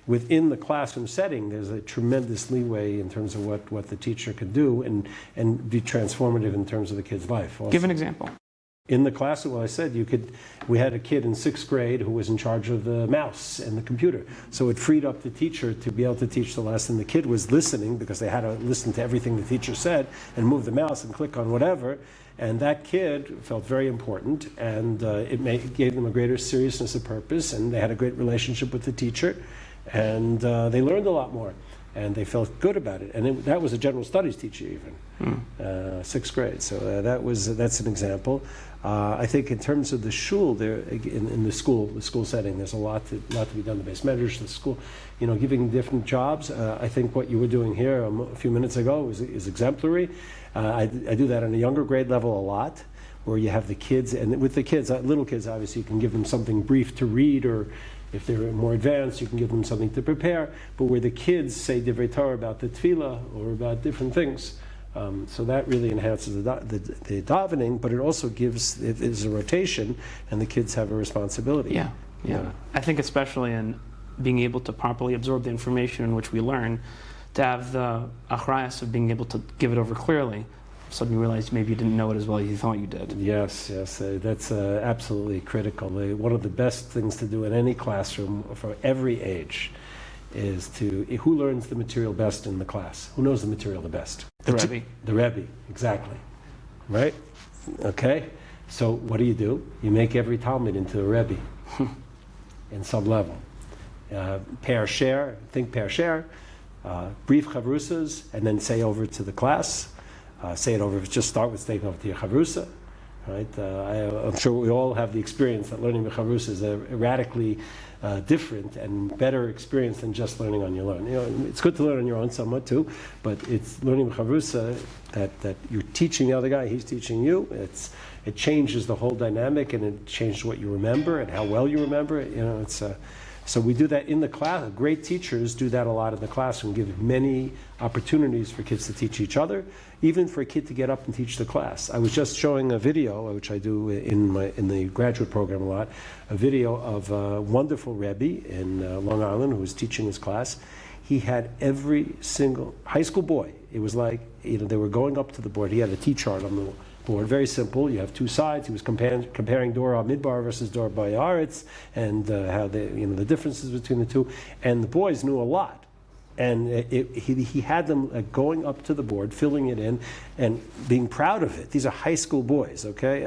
within the classroom setting, there's a tremendous leeway in terms of what the teacher can do and be transformative in terms of the kid's life also. Give an example. In the classroom, well, I said we had a kid in 6th grade who was in charge of the mouse and the computer. So it freed up the teacher to be able to teach the lesson. The kid was listening because they had to listen to everything the teacher said and move the mouse and click on whatever. And that kid felt very important, and it gave them a greater seriousness of purpose, and they had a great relationship with the teacher, and they learned a lot more. And they felt good about it. And that was a general studies teacher even, 6th grade. So that's an example. I think in terms of the shul, there in the school setting, there's a lot to be done. The base measures, the school, giving different jobs. I think what you were doing here a few minutes ago is exemplary. I do that on a younger grade level a lot, where you have the kids, and with the kids, little kids, obviously, you can give them something brief to read, or if they're more advanced, you can give them something to prepare. But where the kids say divrei Torah about the tefillah or about different things, so that really enhances the davening. But it also gives it is a rotation, and the kids have a responsibility. Yeah. I think especially in being able to properly absorb the information in which we learn, to have the achrayas of being able to give it over clearly. Suddenly you realize maybe you didn't know it as well as you thought you did. Yes, that's absolutely critical. One of the best things to do in any classroom for every age is who learns the material best in the class? Who knows the material the best? The Rebbe. The Rebbe, exactly. Right? Okay? So what do? You make every Talmud into a Rebbe in some level. Pair share, brief chavrusas, and then say over to the class. Say it over, just start with saying over to your chavrusa, right? I'm sure we all have the experience that learning the chavrusa is a radically different and better experience than just learning on your own. It's good to learn on your own somewhat too, but it's learning the chavrusa that you're teaching the other guy, he's teaching you. It changes the whole dynamic, and it changes what you remember and how well you remember it. So we do that in the class. Great teachers do that a lot in the classroom, give many opportunities for kids to teach each other, even for a kid to get up and teach the class. I was just showing a video, which I do in the graduate program a lot, a video of a wonderful Rebbe in Long Island who was teaching his class. He had every single high school boy. It was like, they were going up to the board. He had a T-chart on the board, very simple. You have two sides. He was comparing Dora Midbar versus Dora Bayaretz, and how the differences between the two. And the boys knew a lot, and he had them going up to the board, filling it in, and being proud of it. These are high school boys, okay?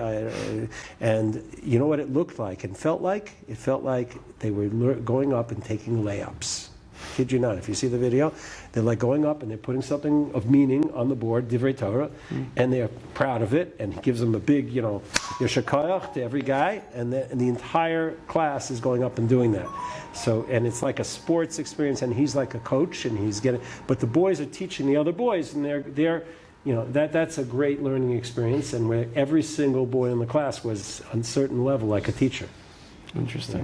And you know what it looked like and felt like? It felt like they were going up and taking layups. Kid you not, if you see the video, they're like going up and they're putting something of meaning on the board, divrei Torah, and they're proud of it, and he gives them a big, yesher koach to every guy, and the entire class is going up and doing that. So, and it's like a sports experience, and he's like a coach, and but the boys are teaching the other boys, and they're that's a great learning experience, and where every single boy in the class was on a certain level like a teacher. Interesting.